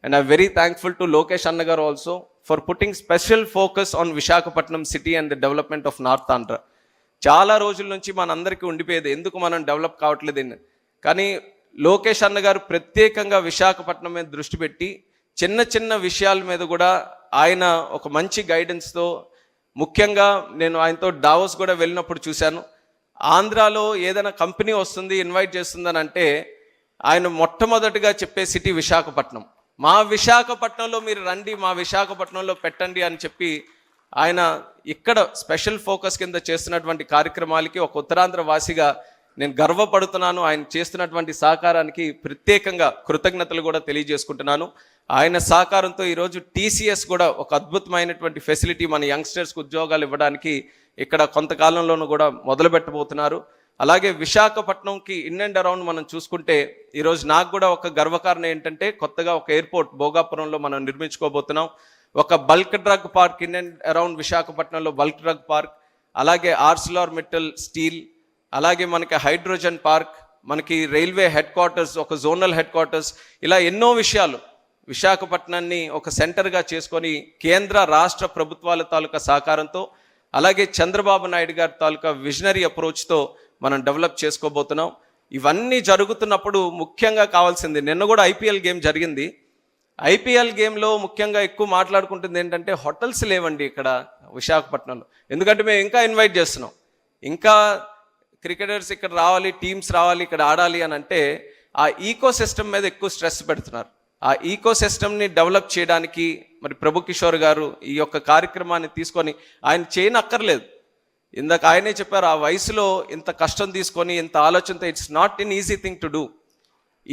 And I very thankful to Lokesh అన్న గారు also for putting special focus on Visakhapatnam city and the development of north Andhra. చాలా రోజుల నుంచి మనందరికీ ఉండిపోయేది ఎందుకు మనం డెవలప్ కావట్లేదని. కానీ లోకేష్ అన్న గారు ప్రత్యేకంగా విశాఖపట్నం మీద దృష్టి పెట్టి చిన్న చిన్న విషయాల మీద కూడా ఆయన ఒక మంచి గైడెన్స్తో, ముఖ్యంగా నేను ఆయనతో డావోస్ కూడా వెళ్ళినప్పుడు చూశాను. ఆంధ్రాలో ఏదైనా కంపెనీ వస్తుంది, ఇన్వైట్ చేస్తుందని అంటే ఆయన మొట్టమొదటిగా చెప్పే సిటీ విశాఖపట్నం. మా విశాఖపట్నంలో మీరు రండి, మా విశాఖపట్నంలో పెట్టండి అని చెప్పి ఆయన ఇక్కడ స్పెషల్ ఫోకస్ కింద చేస్తున్నటువంటి కార్యక్రమాలకి ఒక ఉత్తరాంధ్ర వాసిగా నేను గర్వపడుతున్నాను. ఆయన చేస్తున్నటువంటి సహకారానికి ప్రత్యేకంగా కృతజ్ఞతలు కూడా తెలియజేసుకుంటున్నాను. ఆయన సహకారంతో ఈరోజు టీసీఎస్ కూడా ఒక అద్భుతమైనటువంటి ఫెసిలిటీ మన యంగ్స్టర్స్కి ఉద్యోగాలు ఇవ్వడానికి ఇక్కడ కొంతకాలంలోనూ కూడా మొదలు పెట్టబోతున్నారు. అలాగే విశాఖపట్నంకి ఇన్ అండ్ అరౌండ్ మనం చూసుకుంటే ఈరోజు నాకు కూడా ఒక గర్వకారణం ఏంటంటే కొత్తగా ఒక ఎయిర్పోర్ట్ భోగాపురంలో మనం నిర్మించుకోబోతున్నాం. ఒక bulk drug park in and around విశాఖపట్నంలో బల్క్ డ్రగ్ పార్క్, అలాగే ఆర్సిలార్మిట్టల్ స్టీల్, అలాగే మనకి హైడ్రోజన్ పార్క్, మనకి రైల్వే హెడ్ క్వార్టర్స్, ఒక జోనల్ హెడ్ క్వార్టర్స్, ఇలా ఎన్నో విషయాలు విశాఖపట్నాన్ని ఒక సెంటర్గా చేసుకొని కేంద్ర రాష్ట్ర ప్రభుత్వాల తాలూకా సహకారంతో, అలాగే చంద్రబాబు నాయుడు గారి తాలూకా విజనరీ అప్రోచ్తో మనం డెవలప్ చేసుకోబోతున్నాం. ఇవన్నీ జరుగుతున్నప్పుడు ముఖ్యంగా కావాల్సింది, నిన్న కూడా ఐపీఎల్ గేమ్ జరిగింది. ఐపీఎల్ గేమ్లో ముఖ్యంగా ఎక్కువ మాట్లాడుకుంటుంది ఏంటంటే హోటల్స్ లేవండి ఇక్కడ విశాఖపట్నంలో. ఎందుకంటే మేము ఇంకా ఇన్వైట్ చేస్తున్నాం, ఇంకా క్రికెటర్స్ ఇక్కడ రావాలి, టీమ్స్ రావాలి, ఇక్కడ ఆడాలి అని అంటే ఆ ఈకో సిస్టమ్ మీద ఎక్కువ స్ట్రెస్ పెడుతున్నారు. ఆ ఈకో సిస్టమ్ని డెవలప్ చేయడానికి మరి ప్రభు కిషోర్ గారు ఈ యొక్క కార్యక్రమాన్ని తీసుకొని ఆయన చేయనక్కర్లేదు. ఇందాక ఆయనే చెప్పారు, ఆ వయసులో ఇంత కష్టం తీసుకొని ఇంత ఆలోచనతో it's not in easy thing to do.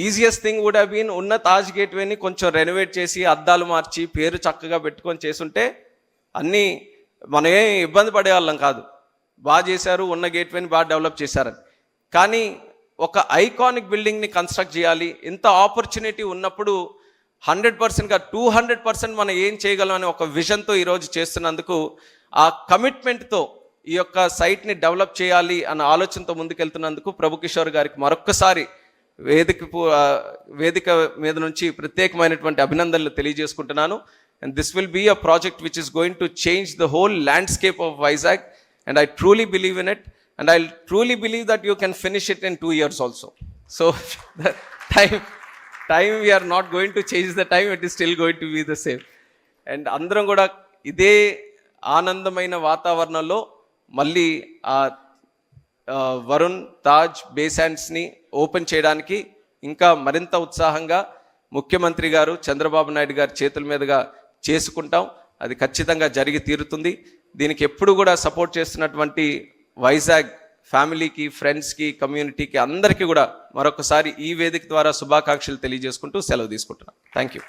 Easiest thing would have been ఉన్న తాజ్ గేట్వేని కొంచెం రెనోవేట్ చేసి అద్దాలు మార్చి పేరు చక్కగా పెట్టుకొని చేసుంటే అన్నీ మనం ఏం ఇబ్బంది పడేవాళ్ళం కాదు. బాగా చేశారు, ఉన్న గేట్వేని బాగా డెవలప్ చేశారని. కానీ ఒక ఐకానిక్ బిల్డింగ్ని కన్స్ట్రక్ట్ చేయాలి, ఇంత ఆపర్చునిటీ ఉన్నప్పుడు 100%గా 200% మనం ఏం చేయగలం అని ఒక విజన్తో ఈరోజు చేస్తున్నందుకు, ఆ కమిట్మెంట్తో ఈ యొక్క సైట్ని డెవలప్ చేయాలి అన్న ఆలోచనతో ముందుకెళ్తున్నందుకు ప్రభు కిషోర్ గారికి మరొక్కసారి వేదిక మీద నుంచి ప్రత్యేకమైనటువంటి అభినందనలు తెలియజేసుకుంటున్నాను. And this will be a project which is going to change the whole landscape of Vizag. And I truly believe in it, and I truly believe that you can finish it in 2 years also. So the time we are not going to change the time, it is still going to be the same. And అందరం కూడా ఇదే ఆనందమైన వాతావరణంలో మళ్ళీ ఆ వరుణ్ తాజ్ బే శాండ్స్ని open చేయడానికి ఇంకా మరింత ఉత్సాహంగా ముఖ్యమంత్రి గారు చంద్రబాబు నాయుడు గారి చేతుల మీదుగా చేసుకుంటాం. అది ఖచ్చితంగా జరిగి తీరుతుంది. దీనికి ఎప్పుడు కూడా సపోర్ట్ చేస్తున్నటువంటి వైజాగ్ ఫ్యామిలీకి, ఫ్రెండ్స్కి, కమ్యూనిటీకి అందరికీ కూడా మరొకసారి ఈ వేదిక ద్వారా శుభాకాంక్షలు తెలియజేసుకుంటూ సెలవు తీసుకుంటున్నాను. Thank you.